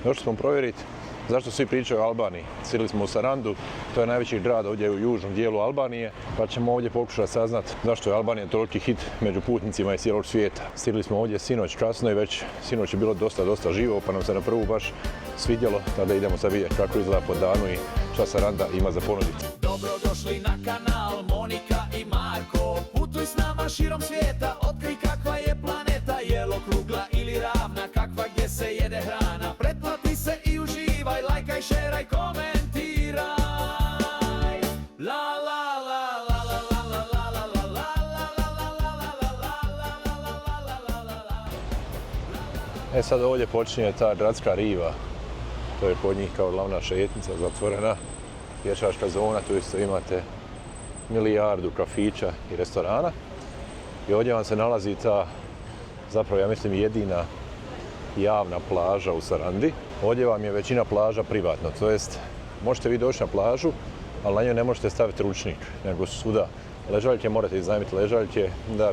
Došli smo provjeriti zašto svi pričaju o Albaniji. Stigli smo u Sarandu, to je najveći grad ovdje u južnom dijelu Albanije, pa ćemo ovdje pokušati saznati zašto je Albanija toliki hit među putnicima iz cijelog svijeta. Stigli smo ovdje sinoć kasno i već sinoć je bilo dosta živo, pa nam se na prvu baš svidjelo, tada idemo sad vidjeti kako izgleda po danu i šta Saranda ima za ponuditi. Dobrodošli na kanal Monika i Marko. Putuj s nama širom svijeta, otkrij kakva je planeta, jel okrugla ili ravna, kakva gdje se jede hrana. Pretplati se i uživaj, lajkaj, šeraj, komentiraj. La la la la la la la la la la la. E sad ovdje počinje ta gradska riva. To je kod njih kao glavna šetnica, zatvorena pješačka zona, tu isto imate milijardu kafića i restorana. I ovdje vam se nalazi ta, zapravo ja mislim jedina javna plaža u Sarandi. Ovdje vam je većina plaža privatno, to jest možete vi doći na plažu, ali na njoj ne možete staviti ručnik, nego svuda ležaljke, morate iznajmiti ležaljke da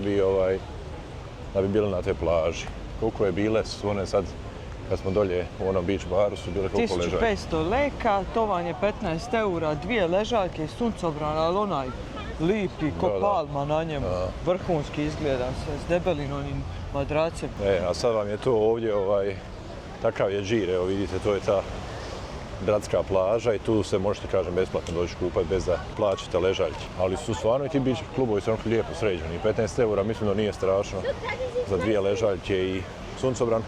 bi bili na toj plaži. Koliko je bile su one sad, kad smo dolje u onom beach baru, su bile koliko ležaljke? 1500 leka, to vam je 15 eura, 2 ležaljke i suncobran, ali onaj lipi ko palma na njemu, vrhunski izgleda se, s debelim onim madracem. A sad vam je to ovdje, takav je džir, evo vidite, to je ta gradska plaža i tu se možete, kažem, besplatno doći kupati bez da plaćate ležaljke. Ali su stvarno i ti beach klubovi su onako lijepo sređeni. 15 eura mislim da nije strašno za 2 ležaljke i suncobran,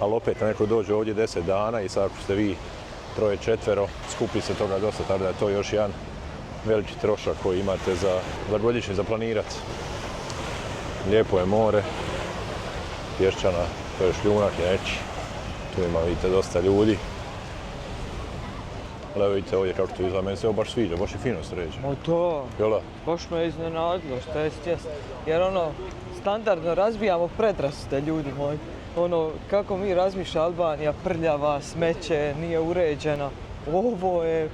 ali opet neko dođe ovdje 10 dana i sad ako ste vi 3-4, skupi se toga dosta, tako da je to još jedan veliki trošak koji imate za godišnje za planirati. Lijepo je more, pješčana, to je šljunak i neki. Tu ima, vidite, dosta ljudi. Ali evo vidite ovdje kako to izgleda, meni se ovo baš sviđa, baš je fino sređeno. O to, Jel' baš me iznenadilo, što jest. Jer standardno razbijamo predrasude, ljudi moji. Kako mi razmišlja Albanija, prljava, smeće, nije uređena. Ovo je,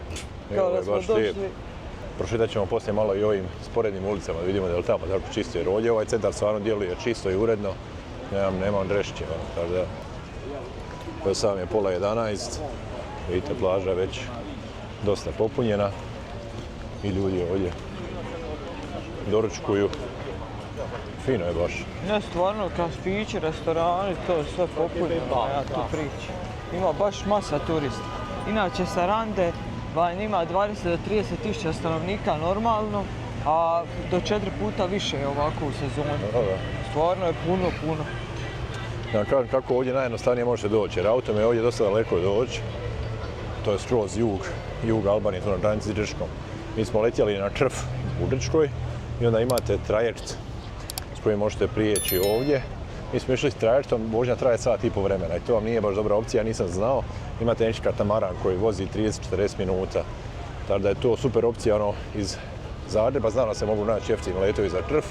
kao da smo došli. Prošetat ćemo poslije malo i ovim sporednim ulicama, da vidimo da je tamo tako čisto, jer ovdje ovaj centar stvarno djeluje čisto i uredno. Nemam drešće, tako da. To sam je 10:30, vidite plaža već dosta popunjena i ljudi ovdje doručkuju. Fino je baš. Ne, stvarno, kafići, restorani, to je sve popunjeno, ja tu pričam. Ima baš masa turista. Inače, Sarande ima 20 do 30 tisuća stanovnika normalno, a do 4 puta više je ovako u sezoni. Stvarno je puno. Ja kažem kako ovdje najjednostavnije možete doći, jer autom je ovdje dosta daleko doći. To je skroz jug Albanije, tu na granici s Grčkom. Mi smo letjeli na Krf u Grčkoj i onda imate trajekt s kojim možete prijeći ovdje. Mi smo išli s trajektom, vožnja traje sat i pol vremena i to vam nije baš dobra opcija, nisam znao. Imate neki katamaran koji vozi 30-40 minuta. Tako da je to super opcija iz Zagreba, znam da se mogu naći jeftini letovi za Krf,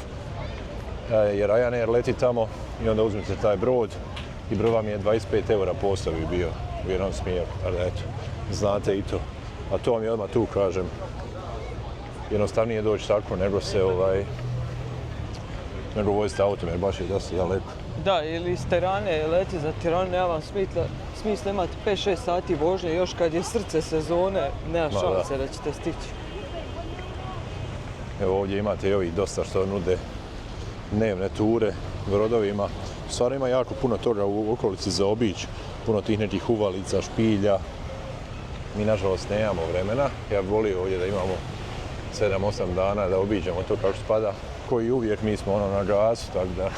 jer Ryanair leti tamo i onda uzmete taj brod i brod vam je 25 eura po osobi bio u jednom smjeru, ali eto, znate i to. A to vam je odmah tu, kažem, jednostavnije doći tako nego nego vozite autom, jer baš je dosta daleko. Da, ili iz Tirane leti za Tiranu, nema vam smisla imati 5-6 sati vožnje, još kad je srce sezone, nema šanse da ćete stići. Evo ovdje imate i ovi dosta što nude dnevne ture brodovima. Stvarno ima jako puno toga u okolici za obići, puno tih nekih uvalica, špilja. Mi nažalost nemamo vremena, ja bih volio ovdje da imamo 7-8 dana da obiđemo to kako spada. Koji uvijek mi smo na gasu, tako da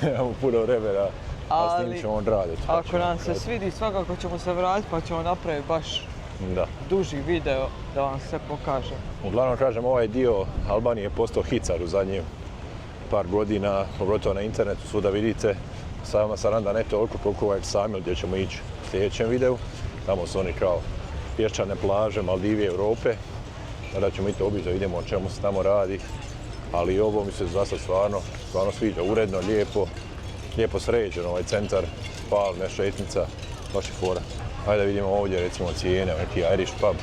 nemamo puno vremena, a s njim ćemo odraditi. Ako nam se svidi, svakako ćemo se vratiti pa ćemo napraviti baš duži video da vam sve pokažem. Uglavnom kažem, ovaj dio Albanije je postao hicar u zadnjih par godina, pogotovo na internetu, svuda vidite. Sama Saranda ne toliko koliko ovaj Samil gdje ćemo ići u sljedećem videu. Tamo su oni kao pješčane plaže, Maldivi, Europe. Tada ćemo i to obići da vidimo o čemu se tamo radi. Ali i ovo mi se za sad stvarno sviđa, uredno, lijepo sređeno ovaj centar, palme, šetnica, baš je fora. Hajde da vidimo ovdje recimo cijene, neki Irish pub.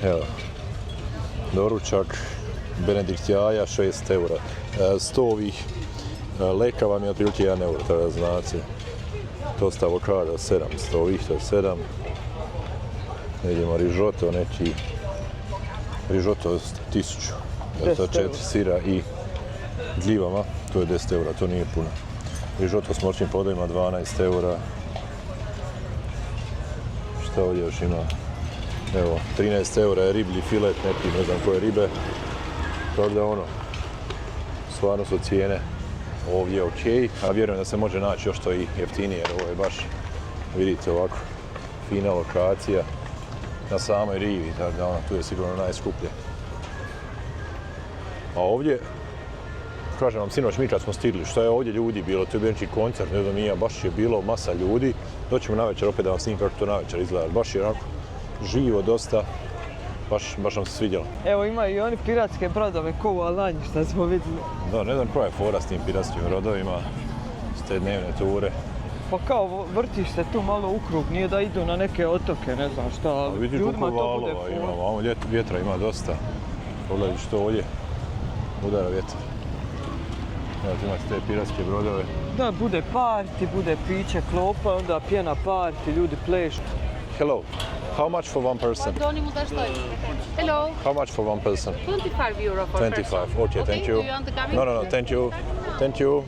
Evo, doručak, Benedikt jaja, 6 eura. 100 ovih Leka vam je otprilike 1 euro, tako da znate. Tosta avokada 700, ovih to je 7. Vidimo rižoto neki, rižoto 1000, to je 4 sira i gljivama, to je 10 eura, to nije puno. Rižoto s močnim plodovima 12 eura. Šta ovdje još ima? Evo, 13 eura je riblji filet, neki ne znam koje ribe. Tako da ono, stvarno su cijene ovdje ok, a vjerujem da se može naći još to i jeftinije, jer ovo je baš, vidite ovako, fina lokacija na samoj rivi, tako da ono, tu je sigurno najskuplje. A ovdje, kažem vam, sinoć mi kad smo stigli, šta je ovdje ljudi bilo, to je bio neki koncert, ne znam nije, baš je bilo masa ljudi. Doćemo navečer opet da vam snim kako to navečer izgleda, baš je onako živo dosta, baš nam se svidjelo. Evo ima i oni piratske brodove ko u Alanji što smo vidjeli. Da, ne znam koja je fora s tim piratskim brodovima, s te dnevne ture. Pa kao vrtiš se tu malo u krug, nije da idu na neke otoke, ne znam šta, ali Vidiš ljudima koliko to bude valova fora. ima, ovamo vjetra ima dosta. Pogledaj što ovdje udara vjetar. Evo tu imate te piratske brodove. Da, bude party, bude piće, klopa, onda pjena party, ljudi plešu. Hello, how much for one person? Doni mu daš toj. Hello, How much for one person? 25 euro for 25, person. okay, thank you. Do you want the gummy? No, thank you. Thank you.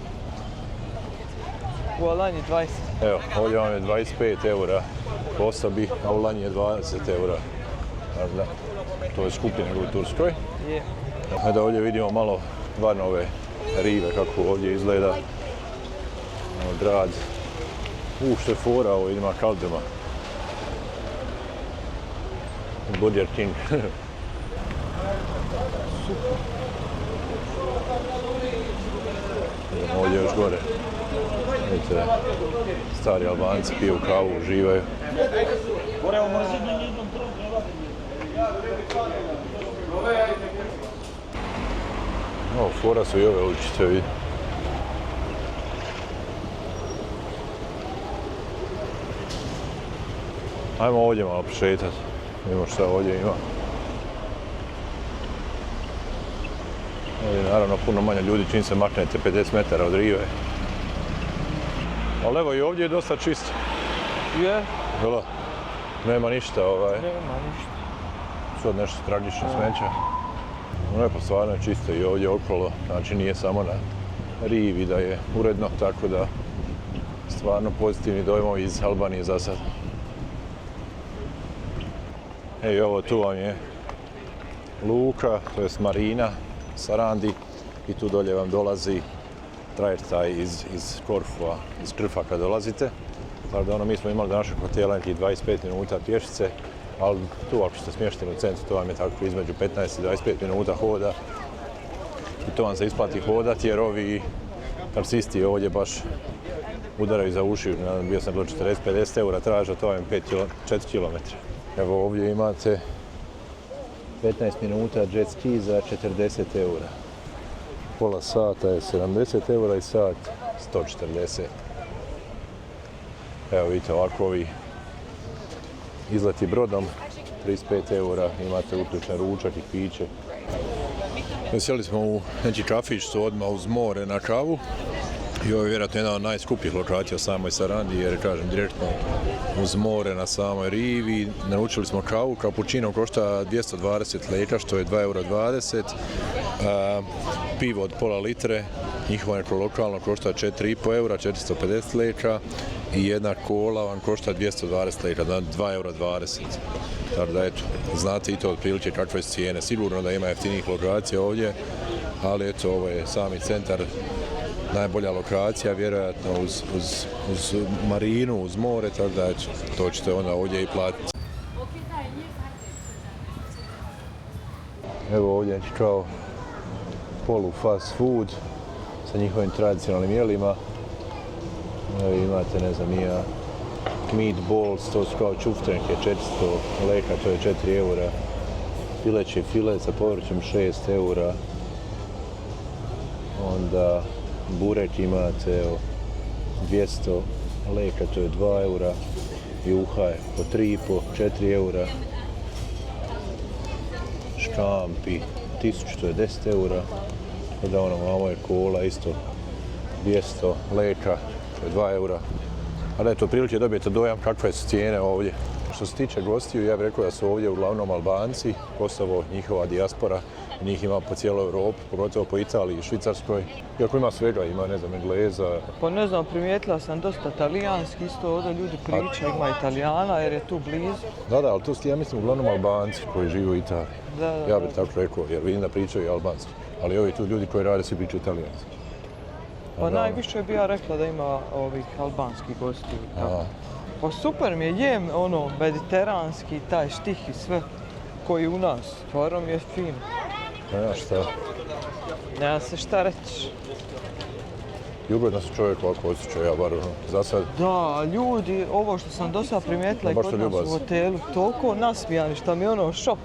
U Alanji 20. Evo, ovdje vam je 25 eura po osobi, a u Lanji je 20 eura. Tako da, to je skuplje nego u Turskoj. Je. Da ovdje vidimo malo Varnove rive, kako ovdje izgleda. Grad. Što je fora, ovo ima kaldrma. Burger King. Ovdje još gore. Vidite, stari Albanci piju kavu, uživaju. O, fora su i ove uličice, vidi. Ajmo ovdje malo prošetati. Vidimo šta ovdje ima. Ovdje je naravno puno manje ljudi čim se maknete 50 metara od rive. Ali evo i ovdje je dosta čisto. Je? Jel' nema ništa Nema ništa. sad nešto tragično smeća. Lepo, stvarno je čisto i ovdje okolo, znači nije samo na rivi da je uredno, tako da stvarno pozitivni dojmovi iz Albanije za sad. Evo ovo tu vam je luka, to je marina, Sarandi i tu dolje vam dolazi trajekt taj iz Korfua, iz Krfa kad dolazite. Tako da mi smo imali do našeg hotela nekih 25 minuta pješice, ali tu ako ste smješteni u centru, to vam je tako između 15 i 25 minuta hoda. I to vam se isplati hodati jer ovi taksisti ovdje baš udaraju za uši. Bio sam bilo 40-50 eura traža, to vam je 4 km. Evo ovdje imate 15 minuta jet ski za 40 eura. Pola sata je 70 eura i sat 140. Evo vidite ovako ovi izleti brodom, 35 eura, imate uključen ručak i piće. Sjeli smo u neki kafić što odmah uz more na kavu. I ovo je vjerojatno jedna od najskupljih lokacija u samoj Sarandi jer kažem direktno uz more na samoj rivi. Naručili smo kavu, cappuccino košta 220 leka što je 2,20 €. Pivo od pola litre, njihovo neko lokalno košta 4,5 eura, 450 leka. I jedna kola vam košta 220 leka, 2,20 €. Tako da eto, znate i to otprilike kakve su cijene. Sigurno da ima jeftinijih lokacija ovdje, ali eto ovo je sami centar. Najbolja lokacija, vjerojatno uz marinu, uz more, tako da to ćete onda ovdje i platiti. Evo ovdje je kao polu fast food sa njihovim tradicionalnim jelima. Evo imate, ne znam, meatballs, to su kao čuftenke, 400 leka, to je 4 eura. Pileći filet sa povrćem 6 eura. Onda burek imate 200 leka, to je 2 eura. Juha je po 3,5, 4 eura. Škampi 1000, to je 10 eura. Onda ovo je kola isto 200 leka, to je 2 eura. A da je to prilike dobijete dojam kakve su cijene ovdje. Što se tiče gostiju, ja bih rekao da su ovdje uglavnom Albanci, Kosovo, njihova dijaspora, njih ima po cijeloj Europi, pogotovo po Italiji i Švicarskoj. Iako ima svega, ima, ne znam, Engleza. Pa ne znam, primijetila sam dosta talijanski, isto ovdje ljudi pričaju, ima Italijana jer je tu blizu. Da, ali tu su, ja mislim, uglavnom Albanci koji žive u Italiji. Da. Ja bih tako rekao, jer vidim da pričaju i albanski. Ali ovi tu ljudi koji rade svi pričaju italijanski. Pa najviše bi ja rekla da ima ovih albanskih gostiju. Aha. Pa super mi je, jem ono mediteranski, taj štih i sve koji u nas, stvarno mi je fino. Nema šta. Nema se šta reći. I ugodno se čovjek ovako osjeća, ja bar za sad. Da, ljudi, ovo što sam do sada primijetila i Baš kod su nas ljubazni. u hotelu, toliko nasmijani što mi je ono šok.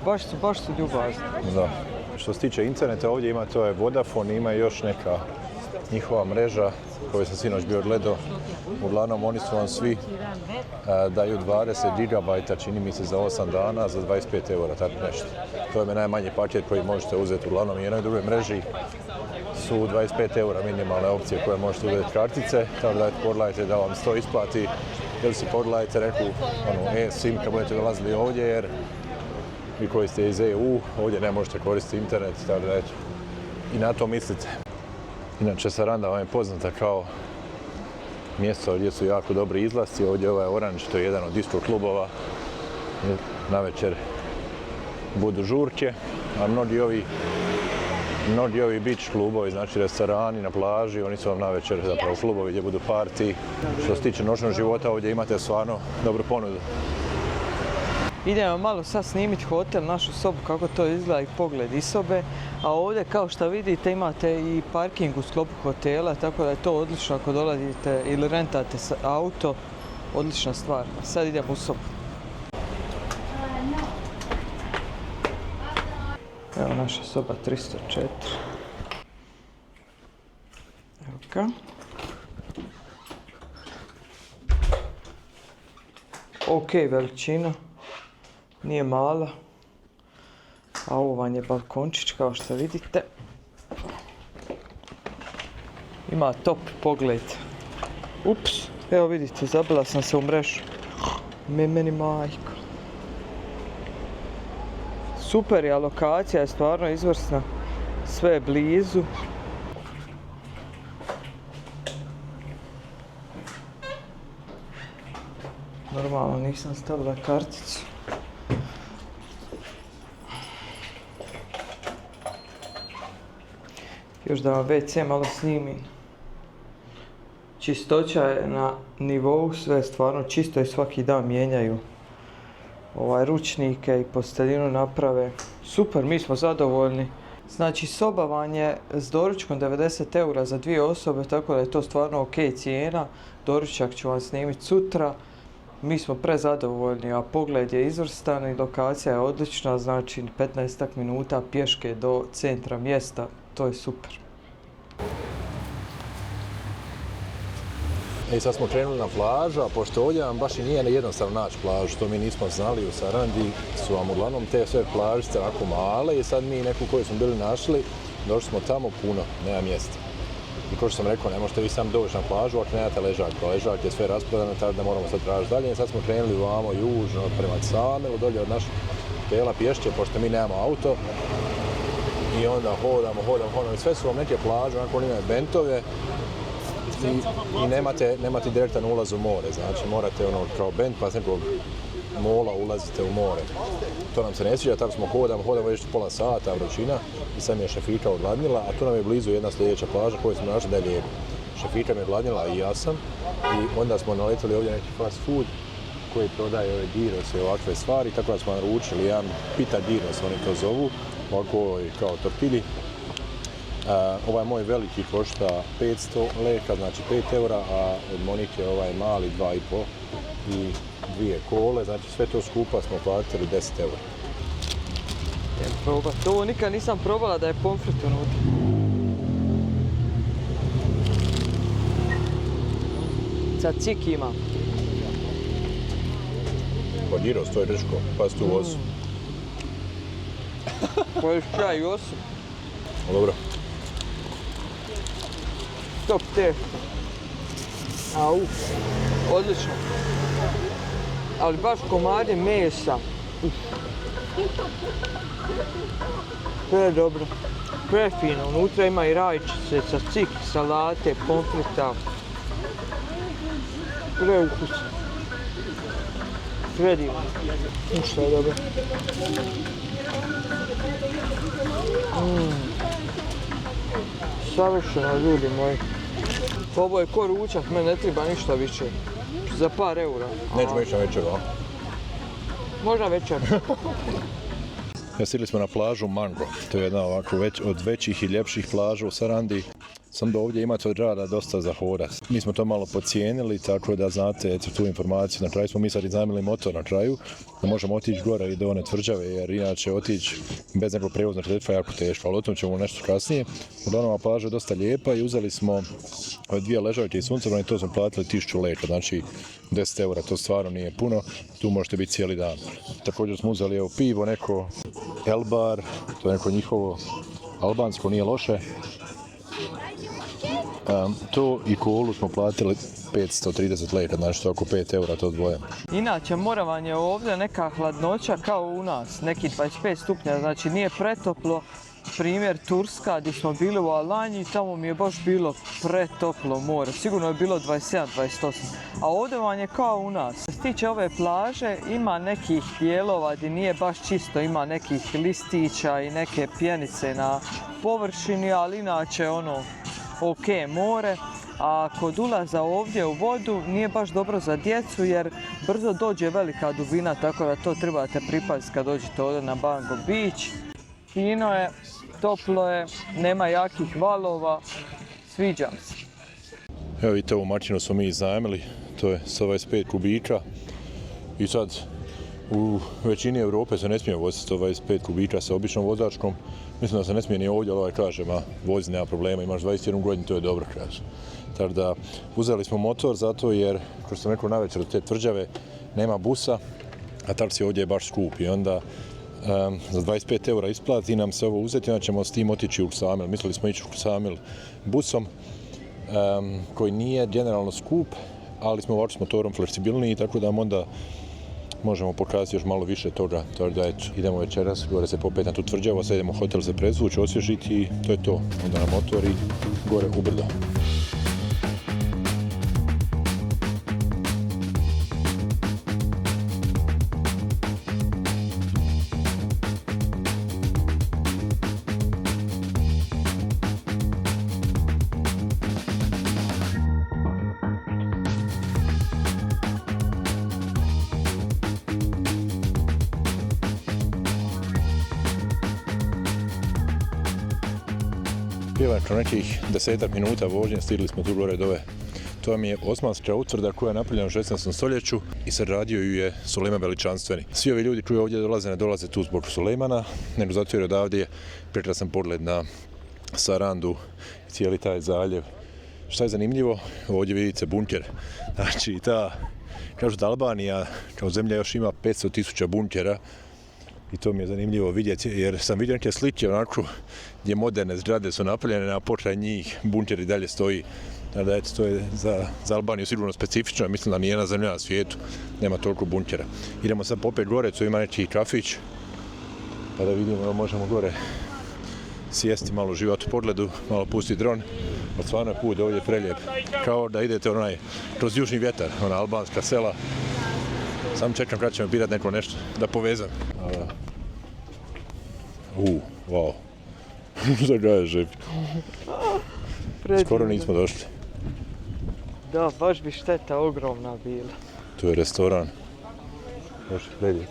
Baš su ljubazni. Da. Što se tiče interneta, ovdje ima to je Vodafone, ima još neka njihova mreža koju sam sinoć bio gledao. Uglavnom oni su vam svi daju 20 GB, čini mi se za 8 dana, za 25 eura, tako nešto. To je najmanji paket koji možete uzeti uglavnom i jednoj drugoj mreži. Su 25 eura minimalne opcije koje možete uzeti kartice, tako da pogledajte da vam to isplati ili si pogledajte neku e-sim kad budete dolazili ovdje jer vi koji ste iz EU, ovdje ne možete koristiti internet, tako da eto, i na to mislite. Inače, Saranda vam je poznata kao mjesto gdje su jako dobri izlasci. Ovdje ovaj Orange, to je jedan od disco klubova. Navečer budu žurke, a mnogi ovi beach klubovi, znači restorani na plaži, oni su vam navečer zapravo klubovi gdje budu party. Što se tiče noćnog života, ovdje imate stvarno dobru ponudu. Idemo malo sad snimiti hotel, našu sobu, kako to izgleda i pogled iz sobe. A ovdje, kao što vidite, imate i parking u sklopu hotela, tako da je to odlično ako dolazite ili rentate auto. Odlična stvar. Sad idemo u sobu. Evo naša soba 304. Evo ga. Ok, veličina. Nije mala, a ovo vam je balkončić kao što vidite. Ima top pogled. Ups, evo vidite, zabila sam se u mrežu. Meni majko. Super je, lokacija je stvarno izvrsna. Sve je blizu. Normalno nisam stavila karticu. Još da vam WC malo snimim. Čistoća je na nivou, sve je stvarno čisto i svaki dan mijenjaju ručnike i posteljinu naprave. Super, mi smo zadovoljni. Znači, soba vam je s doručkom 90 eura za 2 osobe, tako da je to stvarno ok cijena. Doručak ću vam snimiti sutra. Mi smo prezadovoljni, a pogled je izvrstan i lokacija je odlična, znači 15 minuta pješke do centra mjesta, to je super. I sad smo krenuli na plažu, a pošto ovdje vam baš i nije jednostavno naći plažu, što mi nismo znali u Sarandi, su vam uglavnom te sve plažice ovako male i sad mi neku koju smo bili našli, došli smo tamo puno, nema mjesta. I kao što sam rekao, ne možete vi sam doći na plažu ako nemate ležak, pa ležak je sve rasprodano, tako da moramo sad tražiti dalje. I sad smo krenuli ovamo južno prema Samelu, dolje od našeg hotela pješće, pošto mi nemamo auto. I onda hodamo i sve su vam neke plaže, onako imaju bentove i nemate direktan ulaz u more, znači morate kao bent pa s nekog mola ulazite u more. To nam se ne sviđa, tako smo hodamo već pola sata, vrućina i sad mi je Šefika odgladnila, a tu nam je blizu jedna sljedeća plaža koju smo našli da je lijepo. Šefika mi je odgladnila i ja sam i onda smo naletili ovdje neki fast food koji prodaje ove gyros i ovakve stvari, tako da smo naručili jedan pita gyros, oni to zovu, ovako kao tortilji. Ovaj moj veliki košta 500 leka, znači 5 eura, a od Monike ovaj mali 2,5 i 2 kole, znači sve to skupa smo platili 10 eura. Idem probat. Ovo nikad nisam probala da je pomfrit unutra. Tzatziki ima. Pa gyros, to je grčko, pa tu osu. Poješ čaj i osu. Dobro. top teško. Au, odlično. Ali baš komade mesa. Pre dobro. Pre fino. Unutra ima i rajčice, cacik, salate, pomfrita. Pre ukus. Predivno. Što je dobro. Savršeno, ljudi moji. Ovo je ko ručak, meni ne treba ništa više. Za par eura. Nećemo ići na večer, a? Možda večer. Stigli smo na plažu Mango. To je jedna ovako od većih i ljepših plaža u Sarandi. Sam da ovdje imate od grada dosta za hodat. Mi smo to malo pocijenili, tako da znate tu informaciju. Na kraju smo mi sad iznajmili motor na kraju, da možemo otići gore i do one tvrđave, jer inače otići bez nekog prijevoznog sredstva je jako teško, ali o tom ćemo nešto kasnije. Uglavnom, plaža je dosta lijepa i uzeli smo 2 ležaljke i suncobrane i to smo platili 1000 leka, znači 10 eura, to stvarno nije puno, tu možete biti cijeli dan. Također smo uzeli evo pivo, neko Elbar, to je neko njihovo albansko, nije loše. To i kolu smo platili 530 leka, znači to oko 5 eura to dvoje. Inače, mora vam je ovdje neka hladnoća kao u nas, neki 25 stupnja, znači nije pretoplo. Primjer Turska, gdje smo bili u Alanji, tamo mi je baš bilo pretoplo more, sigurno je bilo 27-28, a ovdje vam je kao u nas. Što se tiče ove plaže, ima nekih dijelova gdje nije baš čisto, ima nekih listića i neke pjenice na površini, ali inače ono, ok more. A kod ulaza ovdje u vodu nije baš dobro za djecu jer brzo dođe velika dubina, tako da to trebate pripaziti kad dođete ovdje na Mango Beach. Fino je, toplo je, nema jakih valova, sviđa mi se. Evo vidite, ovu mačinu smo mi iznajmili, to je 125 kubika i sad u većini Europe se ne smije voziti 125 kubika sa običnom vozačkom. Mislim da se ne smije ni ovdje, ali ovaj kaže, vozi nema problema, imaš 21 godinu, to je dobro, kaže. Tako da uzeli smo motor zato jer, kao što sam rekao, navečer do te tvrđave nema busa, a taksi ovdje je baš skup i onda za 25 eura isplati nam se ovo uzeti, onda ćemo s tim otići u Ksamil. Mislili smo ići u Ksamil busom, koji nije generalno skup, ali smo ovako s motorom fleksibilniji, tako da onda možemo pokazati još malo više toga. Tako da eto, idemo večeras, gore se popet na tu tvrđavu, sad idemo u hotel se prezvući, osvježiti i to je to. Onda na motor i gore u brdo. Nakon nekih 10 minuta vožnje stigli smo tu gore dove. To vam je osmanska utvrda koja je napravljena u 16. stoljeću i sagradio ju je Sulejman Veličanstveni. Svi ovi ljudi koji ovdje dolaze ne dolaze tu zbog Sulejmana, nego zato jer odavdje je prekrasan pogled na Sarandu i cijeli taj zaljev. Šta je zanimljivo? Ovdje vidite bunker. Znači kažu da Albanija kao zemlja još ima 500.000 bunkera. I to mi je zanimljivo vidjeti jer sam vidio neke slike onako gdje moderne zgrade su napravljene, a pokraj njih bunker i dalje stoji. Znači, eto, to je za Albaniju sigurno specifično, mislim da nijedna zemlja na svijetu nema toliko bunkera. Idemo sad popet gore, tu ima neki kafić, pa da vidimo da možemo gore sjesti, malo uživati u pogledu, malo pustiti dron. Od stvarno je put ovdje prelijep, kao da idete kroz južni vjetar, ona albanska sela. Samo čekam kada će me pitat neko nešto da povezam. Wow. Šta gledaj, Žepi? Skoro nismo došli. Da, baš bi šteta ogromna bila. Tu je restoran. Baš je predijek.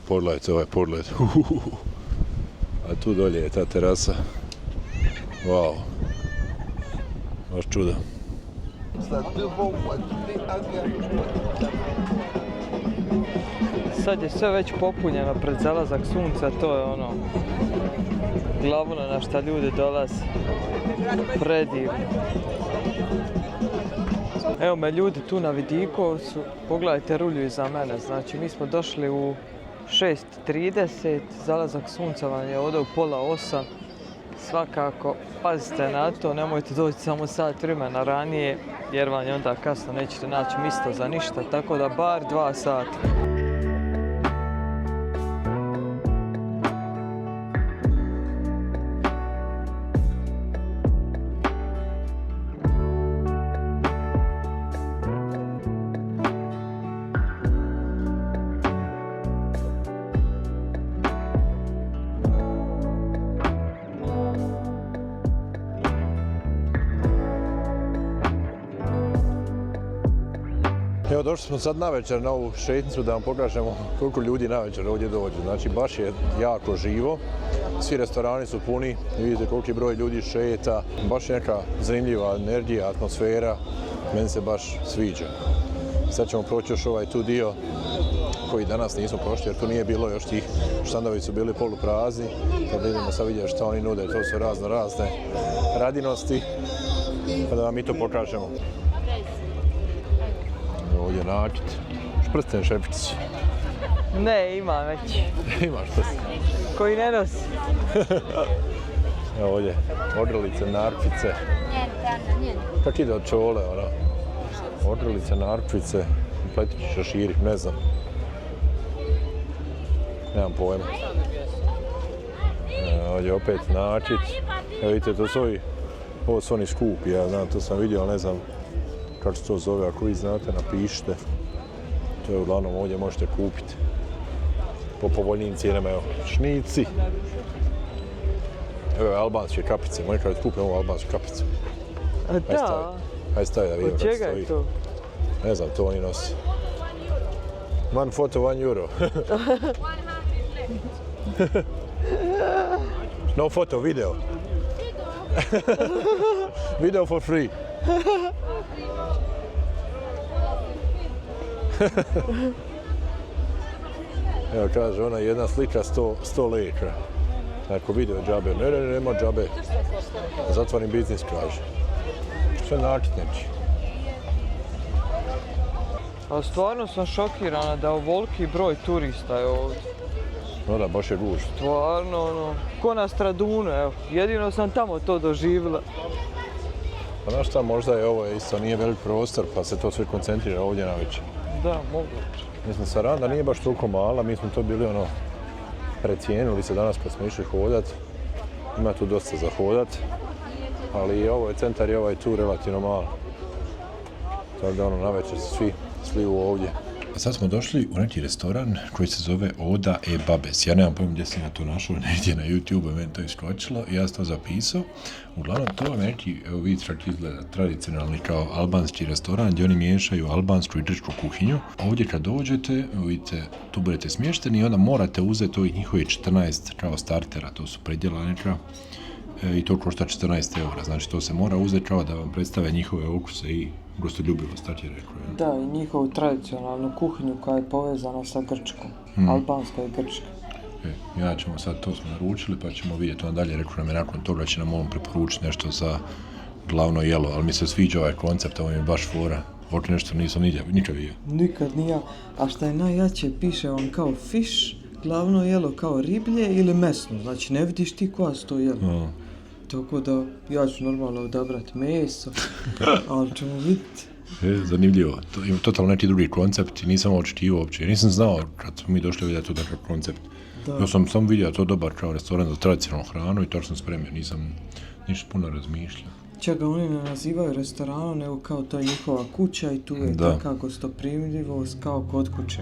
Pogledajte ovaj pogled. A tu dolje je ta terasa. Wow. Baš čudo. Sad je sve već popunjeno pred zalazak sunca, to je ono glavno na šta ljudi dolaze. Predivno. Evo me ljudi tu na vidiku, pogledajte rulju iza mene, znači mi smo došli u 6:30, zalazak sunca vam je ovdje u 7:30. svakako pazite na to, nemojte doći samo sat vremena ranije jer vam je onda kasno, nećete naći mjesto za ništa, tako da bar 2 sata. Evo, došli smo sad navečer na ovu šetnicu da vam pokažemo koliko ljudi navečer ovdje dođe. Znači, baš je jako živo. Svi restorani su puni, vidite koliki broj ljudi šeta. Baš je neka zanimljiva energija, atmosfera. Meni se baš sviđa. Sad ćemo proći još ovaj tu dio koji danas nismo prošli jer tu nije bilo još tih štandovi su bili poluprazni. Sad idemo sad vidjeti što oni nude, to su razne radinosti. Pa da vam i to pokažemo. Ovdje nakit. Šprsten šepić. Ne, ima već. Imaš prsten. Koji ne nosi. Evo ovdje, odrlice, narpice. Kak ide od čole, ona? Odrlice, narpice, pletići, šaširi, ne znam. Nemam pojma. Ovdje opet nakit. Evo vidite, to su ovo su oni skupi, ja znam, to sam vidio, ali ne znam kako se to zove, ako vi znate, napišite. To je uglavnom ovdje možete kupiti po povoljnijim cijenama, evo, šnici. Evo albanske kapice, moji kada kupim ovu albansku kapicu. A da? Hajde stavi da vidimo kako stoji. Od čega je to? Ne znam, to oni nosi. 1 photo, 1 euro. No photo, video. Video for free. Evo kaže, ona jedna slika 100 leka. Ako video džabe, nema džabe. Zatvorim biznis, kaže. Sve nakit neki. A stvarno sam šokirana da ovoliki broj turista je ovdje. No da, baš je gušt. Stvarno, ono, ko na Stradunu, evo. Jedino sam tamo to doživjela. Pa znaš šta, možda je ovo isto, nije velik prostor, pa se to sve koncentrira ovdje na večer. Da, moguće. Mislim, Saranda nije baš toliko mala, mi smo to bili precijenili se danas kad smo išli hodat. Ima tu dosta za hodat, ali i ovo je centar i ovaj tu relativno malo. Tako da na večer se svi sliju ovdje. Sad smo došli u neki restoran koji se zove Oda e Babes. Ja nemam pojma gdje sam ja to našao, negdje na YouTube, meni to iskočilo i ja sam to zapisao. Uglavnom, to je neki, evo vidite kako izgleda, tradicionalni kao albanski restoran gdje oni miješaju albansku i grčku kuhinju. Ovdje kad dođete, vidite, tu budete smješteni i onda morate uzeti ovih njihovih 14 kao startera, to su predjela neka. I to košta 14 eura, znači to se mora uzeti kao da vam predstave njihove okuse i gostoljubivost, tako je rekao. Da, i njihovu tradicionalnu kuhinju koja je povezana sa Grčkom, albanska i grčka. Ja ćemo sad, to smo naručili, pa ćemo vidjeti onda dalje, rekao nam je nakon toga će nam on preporučiti nešto za glavno jelo, ali mi se sviđa ovaj koncept, ovo mi je baš fora. Ovdje nešto nisam nikad vidio. Nikad nija, a šta je najjače, piše vam kao fish, glavno jelo kao riblje ili mesno, znači ne vidiš ti koja su to jelo. Tako da ja ću normalno odabrati meso, ali ćemo vidjeti. Zanimljivo, to ima totalno neki drugi koncept i nisam očekivao uopće. Nisam znao kad smo mi došli vidjeti to takav koncept. Ja sam samo vidio to dobar kao restoran za tradicionalnu hranu i to sam spremio, nisam ništa puno razmišljao. Čak ga oni ne nazivaju restoranom, nego kao to je njihova kuća i tu je taka gostoprimljivost kao kod kuće.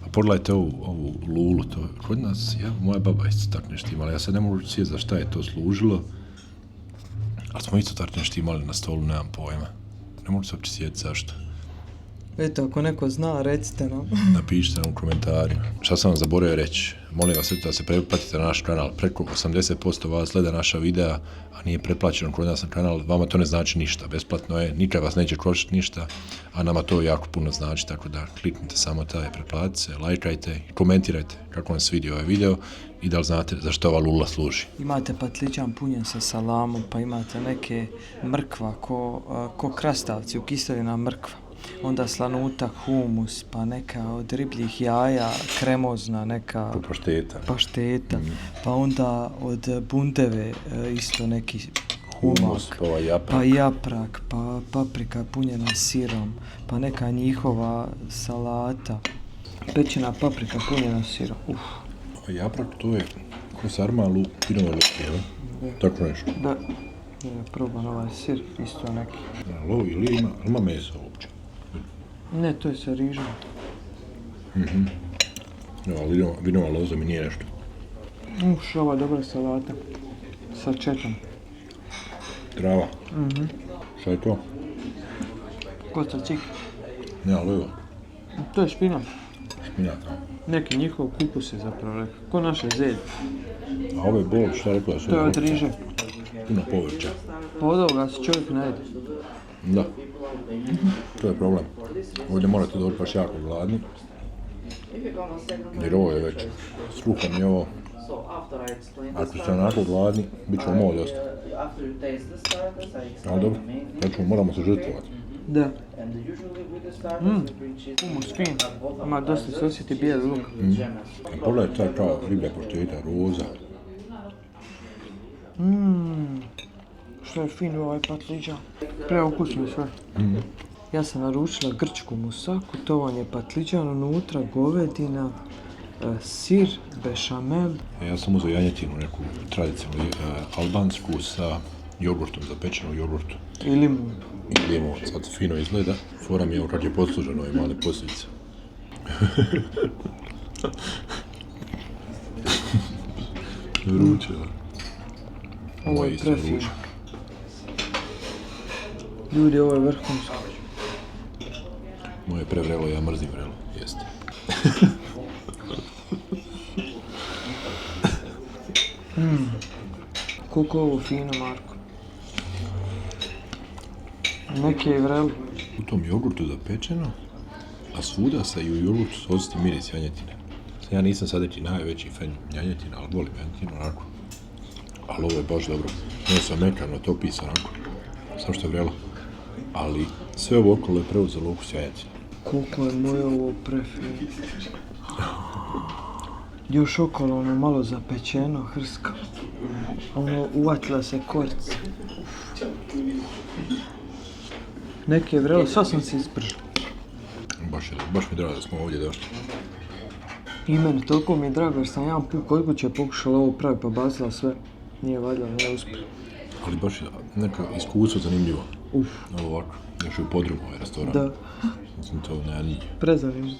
A pogledajte ovu lulu, to kod nas, moja baba isto tak nešto imala, ja sad ne mogu sjeti za šta je to služilo, ali smo isto tak nešto imali na stolu, nemam pojma. Ne mogu se uopće sjeti zašto. Eto, ako neko zna, recite nam. Napišite nam u komentarima. Šta sam vam zaboravio reći? Molim vas da se pretplatite na naš kanal. Preko 80% vas gleda naša videa, a nije pretplaćeno kod nas na kanal. Vama to ne znači ništa. Besplatno je, nikad vas neće koštati ništa, a nama to jako puno znači. Tako da kliknite samo taj, pretplatite se, lajkajte i komentirajte kako vam se vidi ovaj video i da li znate za što ova lula služi. Imate patlićan punjen sa salamom, pa imate neke mrkva ko krastavci, ukiseljena mrkva. onda slanutak, humus, pa neka od ribljih jaja, kremozna neka pašteta, pa onda od bundeve isto neki humak, pa japrak, pa paprika punjena sirom, pa neka njihova salata, pečena paprika punjena sirom. Japrak to je ko sarmalu, pinove luke, jel? Tako nešto. Da. Probam ovaj sir, isto neki. Lovi ili ima meso uopće? Ne, to je sa rižom. Ali vinova loza mi nije nešto. Ova dobra salata. Sa četom. Trava. Šta je to? Kocacik. Ne, ali evo. To je špinat. Špinat, a? Neki njihov kupus je zapravo rekao. Ko naše zelje. A ove bol, šta je rekla? To je od riže. Puno povrća. Pa od ovoga se čovjek ne jede. Da. To je problem. Ovdje morate doći baš jako gladni. Jer ovo je već sluha mi ovo. Ako ste onako gladni, bit će ovo dosta. Ali dobro, znači moramo se žrtvovati. Da. Humus fin. Ima dosta se osjeti bijeli luk. Pogledaj taj kao riblja pašteta, roza. Što je fin ovaj patliđan. Preukusno sve. Ja sam naručila grčku musaku, to vam je patliđan, unutra govedina, sir, bešamel. Ja sam uzeo janjetinu, neku tradicionalnu albansku sa jogurtom, zapečenu jogurtu. I limun. I limun, sad fino izgleda. Fora mi je ovo kak je posluženo i male posljedice. Vruće, da. Ovo je prefino. Ljudi, ovo je vrhunsko. Moje je prevrelo, ja mrzim vrelo, jeste. Koliko je ovo fino, Marko. Neki je vrelo. U tom jogurtu zapečeno, a svuda se i u jogurtu se osjeti miris janjetine. Ja nisam sad neki najveći fan janjetina, ali volim janjetinu onako. Ali ovo je baš dobro. Meso mekano, topi se onako. Samo što je vrelo. Ali sve ovo okolo je preuzelo ukus janjetine. Koliko je moje ovo prefino. Još okolo ono malo zapečeno, hrska. Ono uvatila se korica. Neki je vrelo, sva sam se ispržila. Baš mi je drago da smo ovdje došli. I meni, toliko mi je drago jer sam jedan put kod kuće pokušala ovo pravi pa bacila sve. Nije valjda, nije uspjela. Ali baš je neko iskustvo zanimljivo. Ovo ovako, još u podrumu ovaj restoran. Da. Mislim to ne nigdje. Prezanimljivo.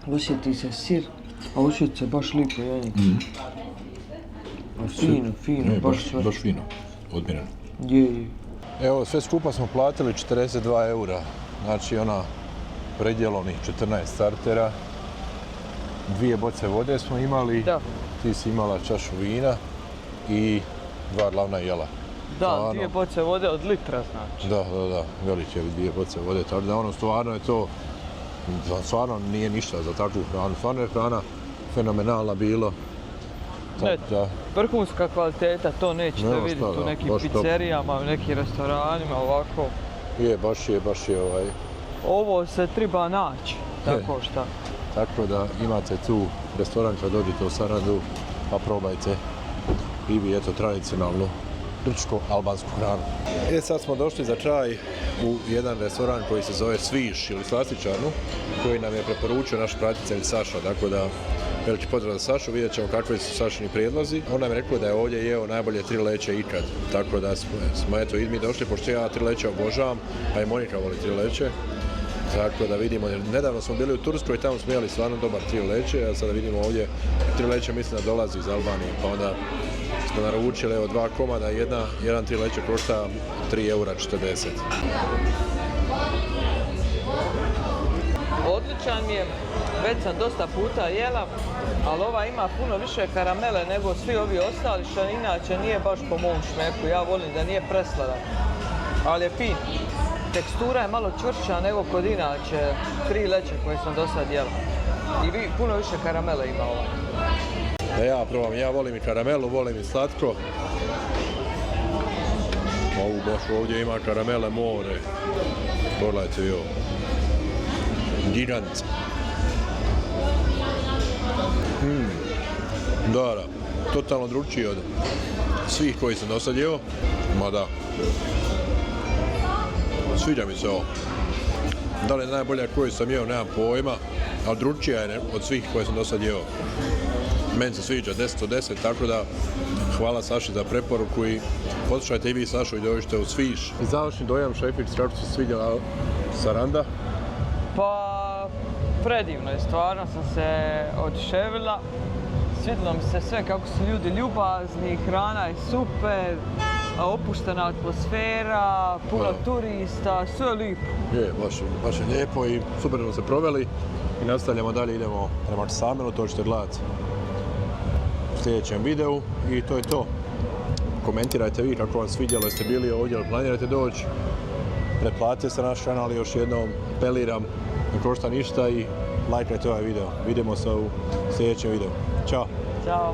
Osjeti se sir, a osjeti se baš lipo janjetina. Fino, baš sve. Baš fino, odmjereno. Je. Evo, sve skupa smo platili 42 eura. Znači predjelovnih 14 startera. 2 boce vode smo imali. Da. Ti si imala čašu vina i 2 glavna jela. Da, 2 boce vode od litra znači. Da, velike 2 boce vode, tako da stvarno je to, stvarno nije ništa za takvu hranu, stvarno je hrana fenomenalna bilo. Vrhunska kvaliteta, to nećete vidjeti u nekim pizzerijama, u nekim restoranima, ovako. Baš je Ovo se treba naći, tako šta. Tako da imate tu restoran kad dođete u Sarandu, pa probajte i vi tradicionalnu grčko-albansku hranu. Sad smo došli za čaj u jedan restoran koji se zove Sviš ili Slastičarnu, koji nam je preporučio naš pratitelj Saša, tako da veliki pozdrav za Sašu, vidjet ćemo kakvi su Sašini prijedlozi. On nam je rekao da je ovdje jeo najbolje 3 leće ikad, tako da smo i mi došli, pošto ja 3 leće obožavam, a i Monika voli 3 leće. Tako da vidimo, nedavno smo bili u Turskoj i tamo smo jeli stvarno dobar 3 leće, a sada vidimo ovdje 3 leće mislim da dolazi iz Albanije, pa onda smo naručili 2 komada, jedan 3 leće košta 3,40 eura. Odličan je, već sam dosta puta jela, ali ova ima puno više karamele nego svi ovi ostali, što inače nije baš po mom šmeku, ja volim da nije presladan, ali je fin. Tekstura je malo čvršća nego kod inače 3 leće koje sam do sad jela. I puno više karamele ima ova. Ja probam, ja volim i karamelu, volim i slatko. Ovu baš ovdje ima karamele more. Pogledajte vi ovo. Gigant. Da, totalno drugčiji od svih koji sam dosad jeo. Ma da. Sviđa mi se ovo. Da li je najbolja koju sam jeo, nemam pojma, ali drugčija je od svih koje sam dosad jeo. Meni se sviđa 10 od 10, tako da hvala Saši za preporuku i poslušajte i vi Sašu i dođite u Sviš. I završni dojam, Šefić, kako se svidjela saranda? Pa, predivno je, stvarno sam se oduševila. Svidjelo mi se sve kako su ljudi ljubazni, hrana je super, opuštena atmosfera, puno turista, sve je lijepo. Je, baš je lijepo i super smo se proveli i nastavljamo dalje, idemo prema Samelu, to ćete gledati u sljedećem videu i to je to. Komentirajte vi kako vam svidjelo, jeste bili ovdje ili planirate doći. Pretplatite se na naš kanal i još jednom apeliram, ne košta ništa i lajkajte ovaj video. Vidimo se u sljedećem videu. Ćao! Ćao!